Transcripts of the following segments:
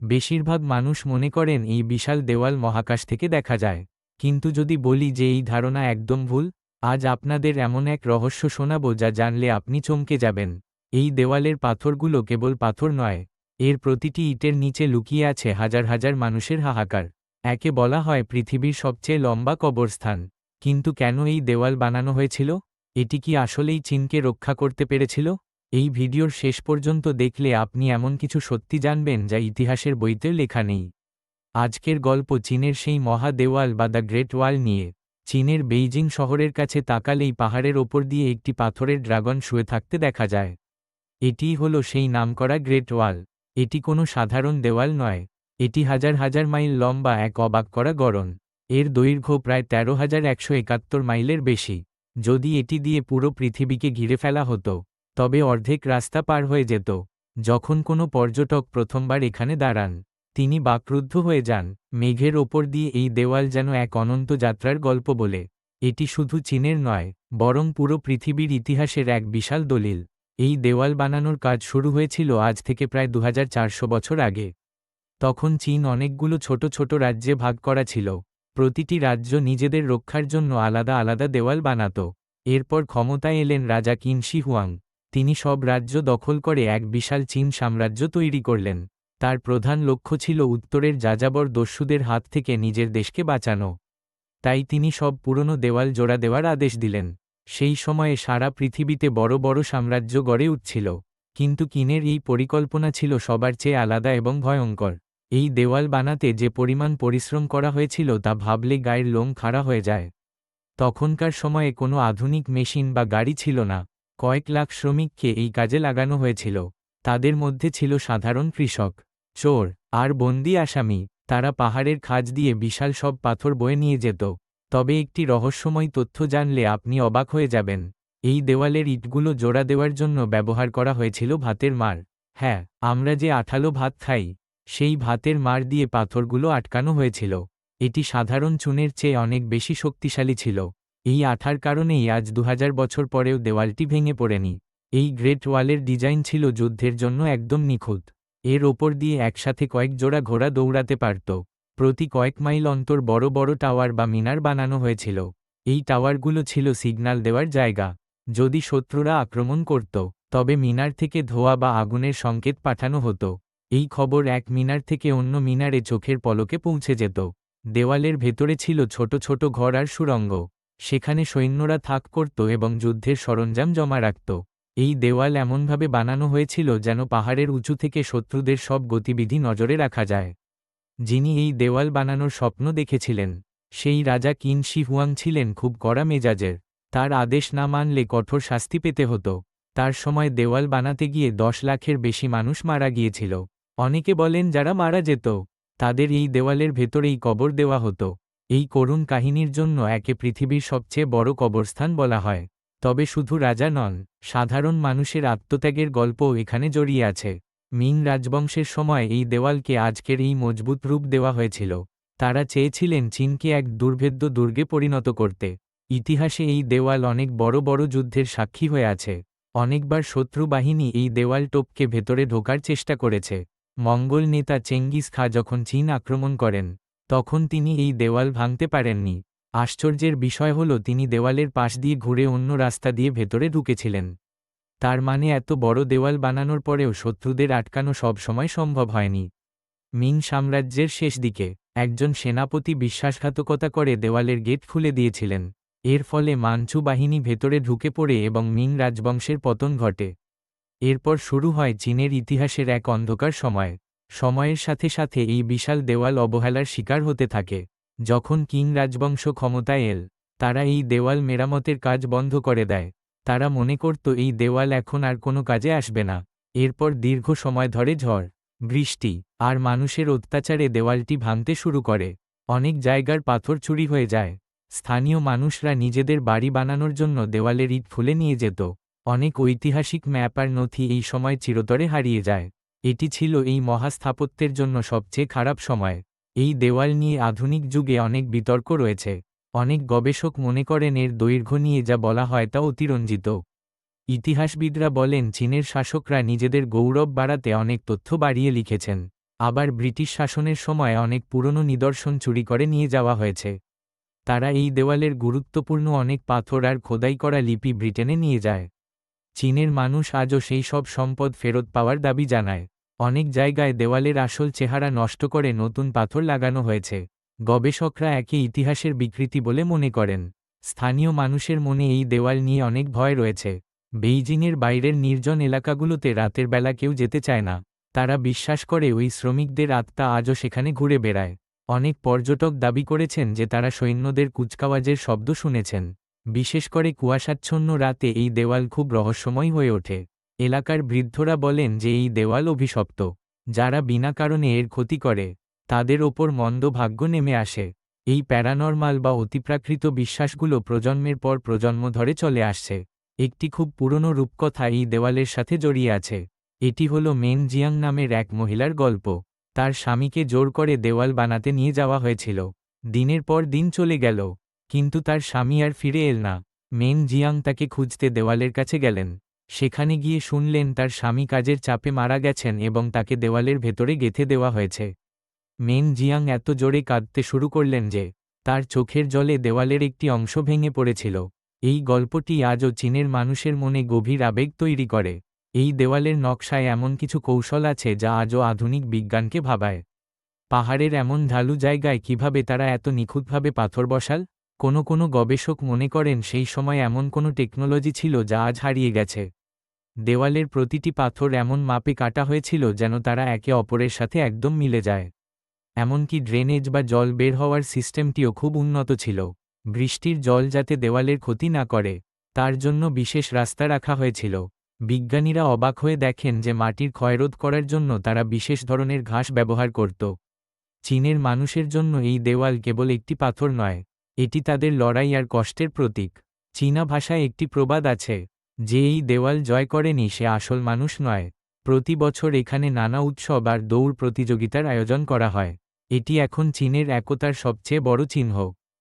বেশিরভাগ মানুষ মনে করেন এই বিশাল দেওয়াল মহাকাশ থেকে দেখা যায়, কিন্তু যদি বলি যে এই ধারণা একদম ভুল, আজ আপনাদের এমন এক রহস্য শোনাবো যা জানলে আপনি চমকে যাবেন। এই দেওয়ালের পাথরগুলো কেবল পাথর নয়, এর প্রতিটি ইটের নিচে লুকিয়ে আছে হাজার হাজার মানুষের হাহাকার। একে বলা হয় পৃথিবীর সবচেয়ে লম্বা কবরস্থান। কিন্তু কেন এই দেওয়াল বানানো হয়েছিল? এটি কি আসলেই চীনকে রক্ষা করতে পেরেছিল? এই ভিডিওর শেষ পর্যন্ত দেখলে আপনি এমন কিছু সত্যি জানবেন যা ইতিহাসের বইতেও লেখা নেই। আজকের গল্প চীনের সেই মহা দেওয়াল বা দ্য গ্রেট ওয়াল নিয়ে। চীনের বেইজিং শহরের কাছে তাকালেই পাহাড়ের ওপর দিয়ে একটি পাথরের ড্রাগন শুয়ে থাকতে দেখা যায়। এটিই হলো সেই নামকরা গ্রেট ওয়াল। এটি কোনো সাধারণ দেওয়াল নয়, এটি হাজার হাজার মাইল লম্বা এক অবাক করা গড়ন। এর দৈর্ঘ্য প্রায় 13,171 মাইলের বেশি। যদি এটি দিয়ে পুরো পৃথিবীকে ঘিরে ফেলা হতো, তবে অর্ধেক রাস্তা পার হয়ে যেত। যখন কোনো পর্যটক প্রথমবার এখানে দাঁড়ান, তিনি বাকরুদ্ধ হয়ে যান। মেঘের ওপর দিয়ে এই দেওয়াল যেন এক অনন্ত যাত্রার গল্প বলে। এটি শুধু চীনের নয়, বরং পুরো পৃথিবীর ইতিহাসের এক বিশাল দলিল। এই দেওয়াল বানানোর কাজ শুরু হয়েছিল আজ থেকে প্রায় 2400 বছর আগে। তখন চীন অনেকগুলো ছোট ছোট রাজ্যে ভাগ করা ছিল। প্রতিটি রাজ্য নিজেদের রক্ষার জন্য আলাদা আলাদা দেওয়াল বানাত। এরপর ক্ষমতায় এলেন রাজা কিন শি হুয়াং। তিনি সব রাজ্য দখল করে এক বিশাল চীন সাম্রাজ্য তৈরি করলেন। তার প্রধান লক্ষ্য ছিল উত্তরের যাযাবর দস্যুদের হাত থেকে নিজের দেশকে বাঁচানো। তাই তিনি সব পুরনো দেওয়াল জোড়া দেওয়ার আদেশ দিলেন। সেই সময়ে সারা পৃথিবীতে বড় বড় সাম্রাজ্য গড়ে উঠছিল। কিন্তু কিনের এই পরিকল্পনা ছিল সবার চেয়ে আলাদা এবং ভয়ঙ্কর। এই দেওয়াল বানাতে যে পরিমাণ পরিশ্রম করা হয়েছিল তা ভাবলে গায়ের লোম খাড়া হয়ে যায়। তখনকার সময়ে কোনো আধুনিক মেশিন বা গাড়ি ছিল না। কয়েক লাখ শ্রমিককে এই কাজে লাগানো হয়েছিল। তাদের মধ্যে ছিল সাধারণ কৃষক, চোর আর বন্দি আসামি। তারা পাহাড়ের খাঁজ দিয়ে বিশাল সব পাথর বয়ে নিয়ে যেত। তবে একটি রহস্যময় তথ্য জানলে আপনি অবাক হয়ে যাবেন। এই দেওয়ালের ইটগুলো জোড়া দেওয়ার জন্য ব্যবহার করা হয়েছিল ভাতের মাড়। হ্যাঁ, আমরা যে আঠালো ভাত খাই, সেই ভাতের মাড় দিয়ে পাথরগুলো আটকানো হয়েছিল। এটি সাধারণ চুনের চেয়ে অনেক বেশি শক্তিশালী ছিল। এই আঠার কারণেই আজ 2000 বছর পরেও দেওয়ালটি ভেঙে পড়েনি। এই গ্রেট ওয়ালের ডিজাইন ছিল যুদ্ধের জন্য একদম নিখুঁত। এর ওপর দিয়ে একসাথে কয়েক জোড়া ঘোড়া দৌড়াতে পারত। প্রতি কয়েক মাইল অন্তর বড় বড় টাওয়ার বা মিনার বানানো হয়েছিল। এই টাওয়ারগুলো ছিল সিগন্যাল দেওয়ার জায়গা। যদি শত্রুরা আক্রমণ করত, তবে মিনার থেকে ধোঁয়া বা আগুনের সংকেত পাঠানো হতো। এই খবর এক মিনার থেকে অন্য মিনারে চোখের পলকে পৌঁছে যেত। দেওয়ালের ভেতরে ছিল ছোট ছোট ঘর আর সুড়ঙ্গ। সেখানে সৈন্যরা থাক করত এবং যুদ্ধের সরঞ্জাম জমা রাখত। এই দেওয়াল এমনভাবে বানানো হয়েছিল যেন পাহাড়ের উঁচু থেকে শত্রুদের সব গতিবিধি নজরে রাখা যায়। যিনি এই দেওয়াল বানানোর স্বপ্ন দেখেছিলেন, সেই রাজা কিন শি হুয়াং ছিলেন খুব কড়া মেজাজের। তার আদেশ না মানলে কঠোর শাস্তি পেতে হতো। তার সময় দেওয়াল বানাতে গিয়ে 10 লাখের বেশি মানুষ মারা গিয়েছিল। অনেকে বলেন যারা মারা যেত, তাদের এই দেওয়ালের ভেতরেই কবর দেওয়া হতো। এই করুণ কাহিনীর জন্য একে পৃথিবীর সবচেয়ে বড় কবরস্থান বলা হয়। তবে শুধু রাজা নন, সাধারণ মানুষের আত্মত্যাগের গল্পও এখানে জড়িয়ে আছে। মিং রাজবংশের সময় এই দেওয়ালকে আজকের এই মজবুত রূপ দেওয়া হয়েছিল। তারা চেয়েছিলেন চীনকে এক দুর্ভেদ্য দুর্গে পরিণত করতে। ইতিহাসে এই দেওয়াল অনেক বড় বড় যুদ্ধের সাক্ষী হয়ে আছে। অনেকবার শত্রু বাহিনী এই দেওয়াল টপকে ভেতরে ঢোকার চেষ্টা করেছে। মঙ্গল নেতা চেঙ্গিস খা যখন চীন আক্রমণ করেন, তখন তিনি এই দেওয়াল ভাঙতে পারেননি। আশ্চর্যের বিষয় হল তিনি দেওয়ালের পাশ দিয়ে ঘুরে অন্য রাস্তা দিয়ে ভেতরে ঢুকেছিলেন। তার মানে এত বড় দেওয়াল বানানোর পরেও শত্রুদের আটকানো সব সময় সম্ভব হয়নি। মিং সাম্রাজ্যের শেষ দিকে একজন সেনাপতি বিশ্বাসঘাতকতা করে দেওয়ালের গেট খুলে দিয়েছিলেন। এর ফলে মাঞ্চু বাহিনী ভেতরে ঢুকে পড়ে এবং মিং রাজবংশের পতন ঘটে। এরপর শুরু হয় চীনের ইতিহাসের এক অন্ধকার সময়। সময়ের সাথে সাথে এই বিশাল দেওয়াল অবহেলার শিকার হতে থাকে। যখন কিং রাজবংশ ক্ষমতায় এল, তারা এই দেওয়াল মেরামতের কাজ বন্ধ করে দেয়। তারা মনে করত এই দেওয়াল এখন আর কোনো কাজে আসবে না। এরপর দীর্ঘ সময় ধরে ঝড়, বৃষ্টি আর মানুষের অত্যাচারে দেওয়ালটি ভাঙতে শুরু করে। অনেক জায়গার পাথর চুরি হয়ে যায়। স্থানীয় মানুষরা নিজেদের বাড়ি বানানোর জন্য দেওয়ালের ইট খুলে নিয়ে যেত। অনেক ঐতিহাসিক ম্যাপ আর নথি এই সময় চিরতরে হারিয়ে যায়। এটি ছিল এই মহাস্থাপত্যের জন্য সবচেয়ে খারাপ সময়। এই দেওয়াল নিয়ে আধুনিক যুগে অনেক বিতর্ক রয়েছে। অনেক গবেষক মনে করেন এর দৈর্ঘ্য নিয়ে যা বলা হয় তা অতিরঞ্জিত। ইতিহাসবিদরা বলেন চীনের শাসকরা নিজেদের গৌরব বাড়াতে অনেক তথ্য বাড়িয়ে লিখেছেন। আবার ব্রিটিশ শাসনের সময় অনেক পুরনো নিদর্শন চুরি করে নিয়ে যাওয়া হয়েছে। তারা এই দেওয়ালের গুরুত্বপূর্ণ অনেক পাথর আর খোদাই করা লিপি ব্রিটেনে নিয়ে যায়। চীনের মানুষ আজও সেই সব সম্পদ ফেরত পাওয়ার দাবি জানায়। অনেক জায়গায় দেওয়ালের আসল চেহারা নষ্ট করে নতুন পাথর লাগানো হয়েছে। গবেষকরা একে ইতিহাসের বিকৃতি বলে মনে করেন। স্থানীয় মানুষের মনে এই দেওয়াল নিয়ে অনেক ভয় রয়েছে। বেইজিংয়ের বাইরের নির্জন এলাকাগুলোতে রাতের বেলা কেউ যেতে চায় না। তারা বিশ্বাস করে ওই শ্রমিকদের আত্মা আজও সেখানে ঘুরে বেড়ায়। অনেক পর্যটক দাবি করেছেন যে তারা সৈন্যদের কুচকাওয়াজের শব্দ শুনেছেন। বিশেষ করে কুয়াশাচ্ছন্ন রাতে এই দেওয়াল খুব রহস্যময় হয়ে ওঠে। এলাকার বৃদ্ধরা বলেন যে এই দেওয়াল অভিশপ্ত। যারা বিনা কারণে এর ক্ষতি করে তাদের ওপর মন্দ ভাগ্য নেমে আসে। এই প্যারানরমাল বা অতিপ্রাকৃত বিশ্বাসগুলো প্রজন্মের পর প্রজন্ম ধরে চলে আসছে। একটি খুব পুরনো রূপকথা এই দেওয়ালের সাথে জড়িয়ে আছে। এটি হলো মেন জিয়াং নামের এক মহিলার গল্প। তার স্বামীকে জোর করে দেওয়াল বানাতে নিয়ে যাওয়া হয়েছিল। দিনের পর দিন চলে গেল, কিন্তু তার স্বামী আর ফিরে এল না। মেন জিয়াং তাকে খুঁজতে দেওয়ালের কাছে গেলেন। সেখানে গিয়ে শুনলেন তার স্বামী কাজের চাপে মারা গেছেন এবং তাকে দেওয়ালের ভেতরে গেঁথে দেওয়া হয়েছে। মেন জিয়াং এত জোরে কাঁদতে শুরু করলেন যে তার চোখের জলে দেওয়ালের একটি অংশ ভেঙে পড়েছিল। এই গল্পটি আজও চীনের মানুষের মনে গভীর আবেগ তৈরি করে। এই দেওয়ালের নকশায় এমন কিছু কৌশল আছে যা আজও আধুনিক বিজ্ঞানকে ভাবায়। পাহাড়ের এমন ঢালু জায়গায় কিভাবে তারা এত নিখুঁতভাবে পাথর বসাল? কোনো গবেষক মনে করেন সেই সময় এমন কোনো টেকনোলজি ছিল যা আজ হারিয়ে গেছে। দেওয়ালের প্রতিটি পাথর এমন মাপে কাটা হয়েছিল যেন তারা একে অপরের সাথে একদম মিলে যায়। এমনকি ড্রেনেজ বা জল বের হওয়ার সিস্টেমটিও খুব উন্নত ছিল। বৃষ্টির জল যাতে দেওয়ালের ক্ষতি না করে তার জন্য বিশেষ রাস্তা রাখা হয়েছিল। বিজ্ঞানীরা অবাক হয়ে দেখেন যে মাটির ক্ষয়রোধ করার জন্য তারা বিশেষ ধরনের ঘাস ব্যবহার করত। চীনের মানুষের জন্য এই দেওয়াল কেবল একটি পাথর নয়, এটি তাদের লড়াই আর কষ্টের প্রতীক। চীনা ভাষায় একটি প্রবাদ আছে, যে এই দেওয়াল জয় করেনি সে আসল মানুষ নয়। প্রতি বছর এখানে নানা উৎসব আর দৌড় প্রতিযোগিতার আয়োজন করা হয়। এটি এখন চীনের একতার সবচেয়ে বড় চিহ্ন।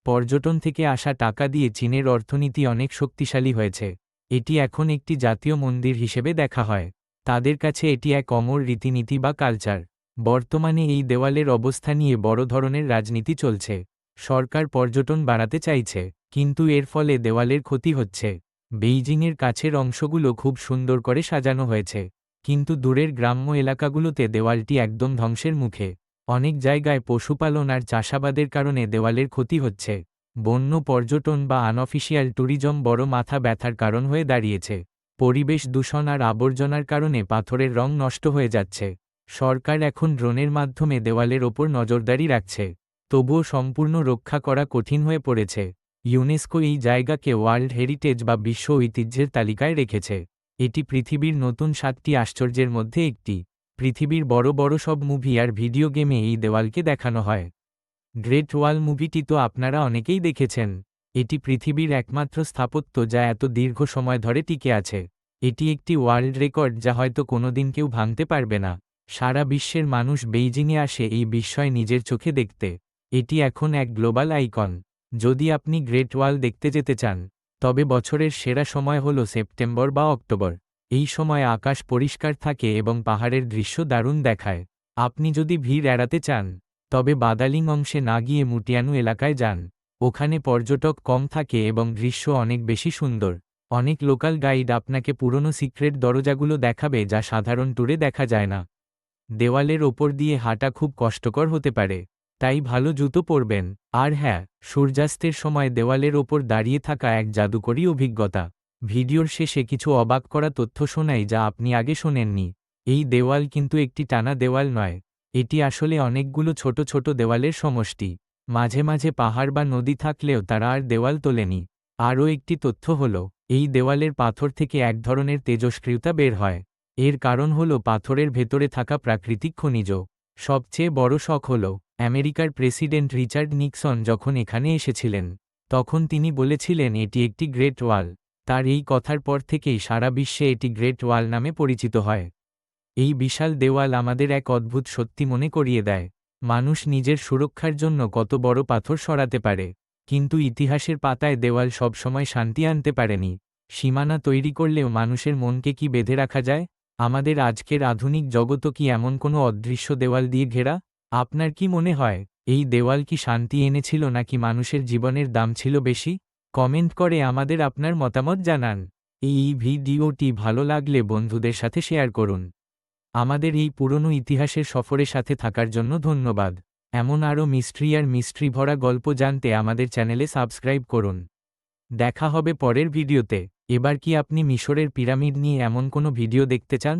পর্যটন থেকে আসা টাকা দিয়ে চীনের অর্থনীতি অনেক শক্তিশালী হয়েছে। এটি এখন একটি জাতীয় মন্দির হিসেবে দেখা হয়। তাদের কাছে এটি এক অমর রীতিনীতি বা কালচার। বর্তমানে এই দেওয়ালের অবস্থা নিয়ে বড় ধরনের রাজনীতি চলছে। সরকার পর্যটন বাড়াতে চাইছে, কিন্তু এর ফলে দেওয়ালের ক্ষতি হচ্ছে। বেইজিংয়ের কাছের অংশগুলো খুব সুন্দর করে সাজানো হয়েছে, কিন্তু দূরের গ্রাম্য এলাকাগুলোতে দেওয়ালটি একদম ধ্বংসের মুখে। অনেক জায়গায় পশুপালন আর চাষাবাদের কারণে দেওয়ালের ক্ষতি হচ্ছে। বন্য পর্যটন বা আনঅফিসিয়াল ট্যুরিজম বড় মাথা ব্যথার কারণ হয়ে দাঁড়িয়েছে। পরিবেশ দূষণ আর আবর্জনার কারণে পাথরের রং নষ্ট হয়ে যাচ্ছে। সরকার এখন ড্রোনের মাধ্যমে দেওয়ালের ওপর নজরদারি রাখছে, তবুও সম্পূর্ণ রক্ষা করা কঠিন হয়ে পড়েছে। ইউনেস্কো এই জায়গাকে ওয়ার্ল্ড হেরিটেজ বা বিশ্ব ঐতিহ্যের তালিকায় রেখেছে। এটি পৃথিবীর নতুন 7টি আশ্চর্যের মধ্যে একটি। পৃথিবীর বড় বড় সব মুভি আর ভিডিও গেমে এই দেওয়ালকে দেখানো হয়। গ্রেট ওয়াল মুভিটি তো আপনারা অনেকেই দেখেছেন। এটি পৃথিবীর একমাত্র স্থাপত্য যা এত দীর্ঘ সময় ধরে টিকে আছে। এটি একটি ওয়ার্ল্ড রেকর্ড যা হয়তো কোনোদিন কেউ ভাঙতে পারবে না। সারা বিশ্বের মানুষ বেইজিংয়ে আসে এই বিস্ময় নিজের চোখে দেখতে। এটি এখন এক গ্লোবাল আইকন। যদি আপনি গ্রেট ওয়াল দেখতে যেতে চান, তবে বছরের সেরা সময় হল সেপ্টেম্বর বা অক্টোবর। এই সময় আকাশ পরিষ্কার থাকে এবং পাহাড়ের দৃশ্য দারুণ দেখায়। আপনি যদি ভিড় এড়াতে চান, তবে বাদালিং অংশে না গিয়ে মুটিয়ানু এলাকায় যান। ওখানে পর্যটক কম থাকে এবং দৃশ্য অনেক বেশি সুন্দর। অনেক লোকাল গাইড আপনাকে পুরনো সিক্রেট দরজাগুলো দেখাবে যা সাধারণ ট্যুরে দেখা যায় না। দেওয়ালের ওপর দিয়ে হাঁটা খুব কষ্টকর হতে পারে, তাই ভালো জুতো পরবেন। আর হ্যাঁ, সূর্যাস্তের সময় দেওয়ালের ওপর দাঁড়িয়ে থাকা এক জাদুকরী অভিজ্ঞতা। ভিডিওর শেষে কিছু অবাক করা তথ্য শোনাই যা আপনি আগে শোনেননি। এই দেওয়াল কিন্তু একটি টানা দেওয়াল নয়, এটি আসলে অনেকগুলো ছোট ছোট দেওয়ালের সমষ্টি। মাঝে মাঝে পাহাড় বা নদী থাকলেও তারা আর দেওয়াল তোলেনি। আরও একটি তথ্য হল, এই দেওয়ালের পাথর থেকে এক ধরনের তেজস্ক্রিয়তা বের হয়। এর কারণ হল পাথরের ভেতরে থাকা প্রাকৃতিক খনিজ। সবচেয়ে বড় শখ হল, আমেরিকার প্রেসিডেন্ট রিচার্ড নিক্সন যখন এখানে এসেছিলেন, তখন তিনি বলেছিলেন এটি একটি গ্রেট ওয়াল। তার এই কথার পর থেকেই সারা বিশ্বে এটি গ্রেট ওয়াল নামে পরিচিত হয়। এই বিশাল দেওয়াল আমাদের এক অদ্ভুত সত্যি মনে করিয়ে দেয়। মানুষ নিজের সুরক্ষার জন্য কত বড় পাথর সরাতে পারে, কিন্তু ইতিহাসের পাতায় দেওয়াল সবসময় শান্তি আনতে পারেনি। সীমানা তৈরি করলেও মানুষের মনকে কি বেঁধে রাখা যায়? আমাদের আজকের আধুনিক জগৎও কি এমন কোনো অদৃশ্য দেওয়াল দিয়ে ঘেরা? আপনার কি মনে হয় এই দেওয়াল কি শান্তি এনেছিল নাকি মানুষের জীবনের দাম ছিল বেশি? কমেন্ট করে আমাদের আপনার মতামত জানান। এই ভিডিওটি ভালো লাগলে বন্ধুদের সাথে শেয়ার করুন। আমাদের এই পুরনো ইতিহাসের সফরের সাথে থাকার জন্য ধন্যবাদ। এমন আরও মিস্ট্রি ভরা গল্প জানতে আমাদের চ্যানেলে সাবস্ক্রাইব করুন। দেখা হবে পরের ভিডিওতে। এবার কি আপনি মিশরের পিরামিড নিয়ে এমন কোনো ভিডিও দেখতে চান